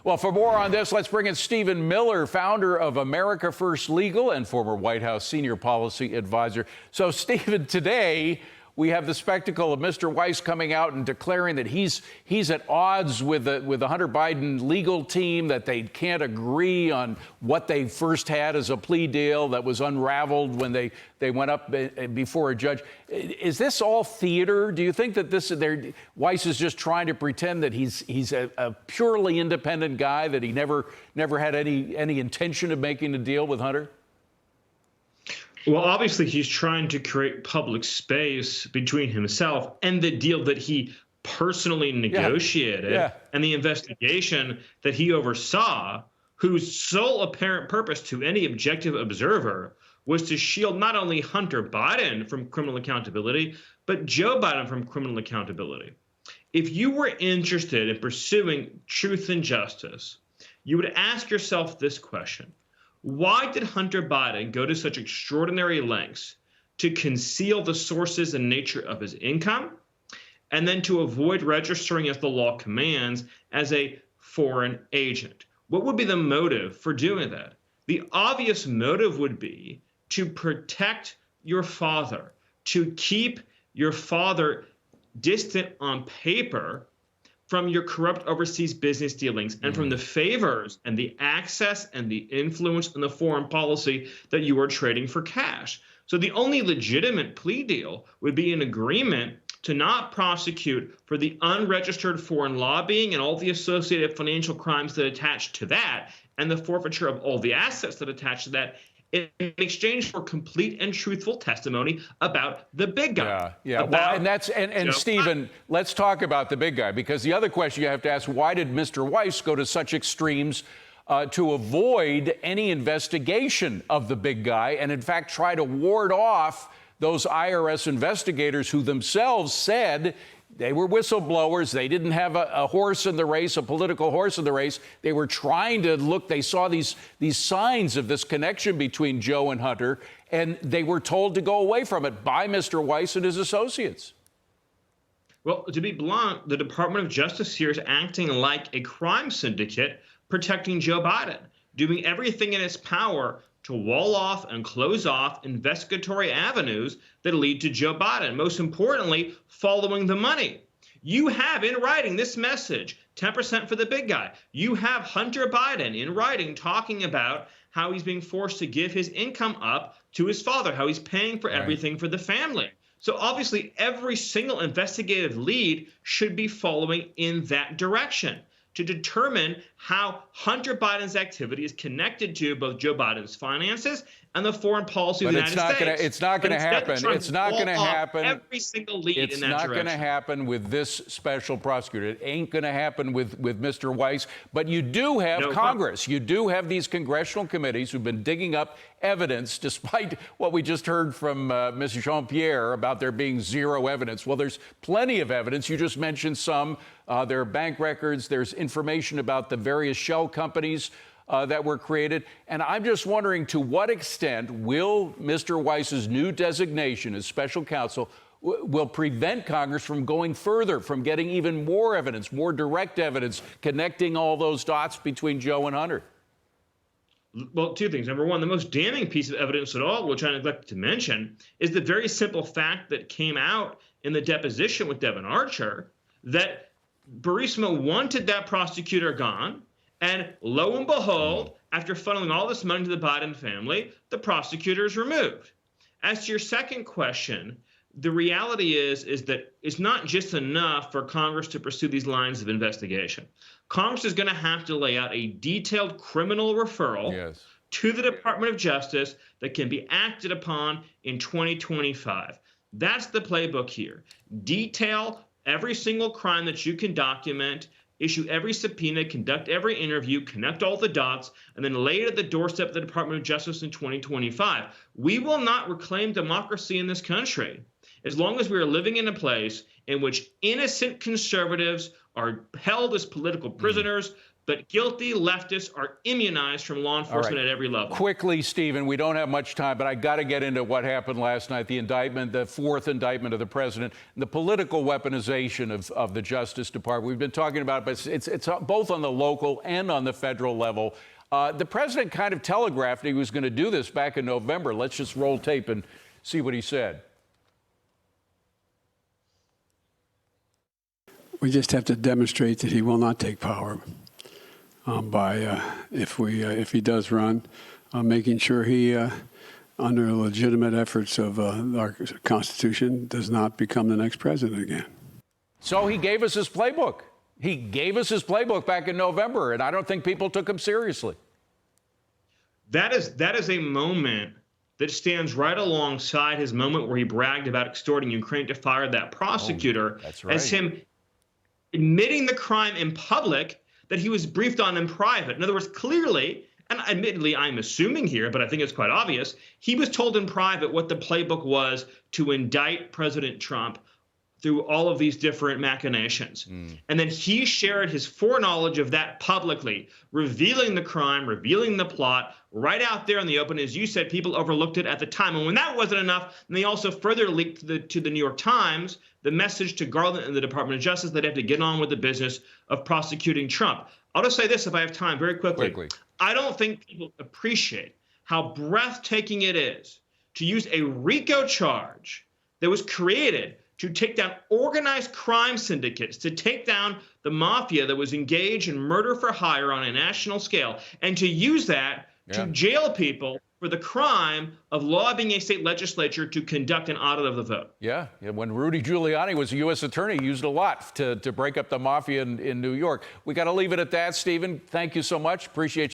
Well, for more on this, let's bring in Stephen Miller, founder of America First Legal and former White House senior policy advisor. So, Stephen, today we have the spectacle of Mr. Weiss coming out and declaring that he's at odds with the Hunter Biden legal team, that they can't agree on what they first had as a plea deal that was unraveled when they went up before a judge. Is this all theater? Do you think that Weiss is just trying to pretend that he's a purely independent guy, that he never had any intention of making a deal with Hunter? Well, obviously, he's trying to create public space between himself and the deal that he personally negotiated and the investigation that he oversaw, whose sole apparent purpose to any objective observer was to shield not only Hunter Biden from criminal accountability, but Joe Biden from criminal accountability. If you were interested in pursuing truth and justice, you would ask yourself this question. Why did Hunter Biden go to such extraordinary lengths to conceal the sources and nature of his income, and then to avoid registering as the law commands as a foreign agent? What would be the motive for doing that? The obvious motive would be to protect your father, to keep your father distant on paper from your corrupt overseas business dealings and from the favors and the access and the influence and the foreign policy that you are trading for cash. So the only legitimate plea deal would be an agreement to not prosecute for the unregistered foreign lobbying and all the associated financial crimes that attach to that, and the forfeiture of all the assets that attach to that, in exchange for complete and truthful testimony about the big guy. And Stephen, let's talk about the big guy, because the other question you have to ask, why did Mr. Weiss go to such extremes to avoid any investigation of the big guy, and in fact try to ward off those IRS investigators who themselves said they were whistleblowers? They didn't have a horse in the race, a political horse in the race. They were trying to look. They saw these signs of this connection between Joe and Hunter, and they were told to go away from it by Mr. Weiss and his associates. Well, to be blunt, the Department of Justice here is acting like a crime syndicate protecting Joe Biden, doing everything in its power to wall off and close off investigatory avenues that lead to Joe Biden. Most importantly, following the money. You have in writing this message, 10% for the big guy. You have Hunter Biden in writing talking about how he's being forced to give his income up to his father, how he's paying for everything for the family. So obviously, every single investigative lead should be following in that direction to determine how Hunter Biden's activity is connected to both Joe Biden's finances and the foreign policy of the United States. It's not going to happen. It's not going to happen. Every single lead in that direction. It's not going to happen with this special prosecutor. It ain't going to happen with Mr. Weiss. But you do have Congress. You do have these congressional committees who've been digging up evidence, despite what we just heard from Ms. Jean-Pierre about there being zero evidence. Well, there's plenty of evidence. You just mentioned some. There are bank records. There's information about the various shell companies that were created. And I'm just wondering, to what extent will Mr. Weiss's new designation as special counsel will prevent Congress from going further, from getting even more evidence, more direct evidence, connecting all those dots between Joe and Hunter? Well, two things. Number one, the most damning piece of evidence at all, which I neglected to mention, is the very simple fact that came out in the deposition with Devin Archer that Burisma wanted that prosecutor gone. And lo and behold, after funneling all this money to the Biden family, the prosecutor is removed. As to your second question, the reality is that it's not just enough for Congress to pursue these lines of investigation. Congress is going to have to lay out a detailed criminal referral to the Department of Justice that can be acted upon in 2025. That's the playbook here. Detail every single crime that you can document, issue every subpoena, conduct every interview, connect all the dots, and then lay it at the doorstep of the Department of Justice in 2025. We will not reclaim democracy in this country as long as we are living in a place in which innocent conservatives are held as political prisoners, but guilty leftists are immunized from law enforcement at every level. Quickly, Stephen, we don't have much time, but I got to get into what happened last night, the indictment, the fourth indictment of the president, and the political weaponization of the Justice Department. We've been talking about it, but it's both on the local and on the federal level. The president kind of telegraphed he was going to do this back in November. Let's just roll tape and see what he said. We just have to demonstrate that he will not take power by, if he does run, making sure he, under legitimate efforts of our Constitution, does not become the next president again. So he gave us his playbook. He gave us his playbook back in November, and I don't think people took him seriously. That is a moment that stands right alongside his moment where he bragged about extorting Ukraine to fire that prosecutor, that's right, as him admitting the crime in public that he was briefed on in private. In other words, clearly, and admittedly, I'm assuming here, but I think it's quite obvious, he was told in private what the playbook was to indict President Trump through all of these different machinations. And then he shared his foreknowledge of that publicly, revealing the crime, revealing the plot, right out there in the open. As you said, people overlooked it at the time. And when that wasn't enough, then they also further leaked to the New York Times the message to Garland and the Department of Justice that they have to get on with the business of prosecuting Trump. I'll just say this, if I have time, very quickly. I don't think people appreciate how breathtaking it is to use a RICO charge that was created to take down organized crime syndicates, to take down the mafia that was engaged in murder for hire on a national scale, and to use that to jail people for the crime of lobbying a state legislature to conduct an audit of the vote. Yeah, when Rudy Giuliani was a U.S. attorney, he used it a lot to break up the mafia in New York. We got to leave it at that, Stephen. Thank you so much. Appreciate you.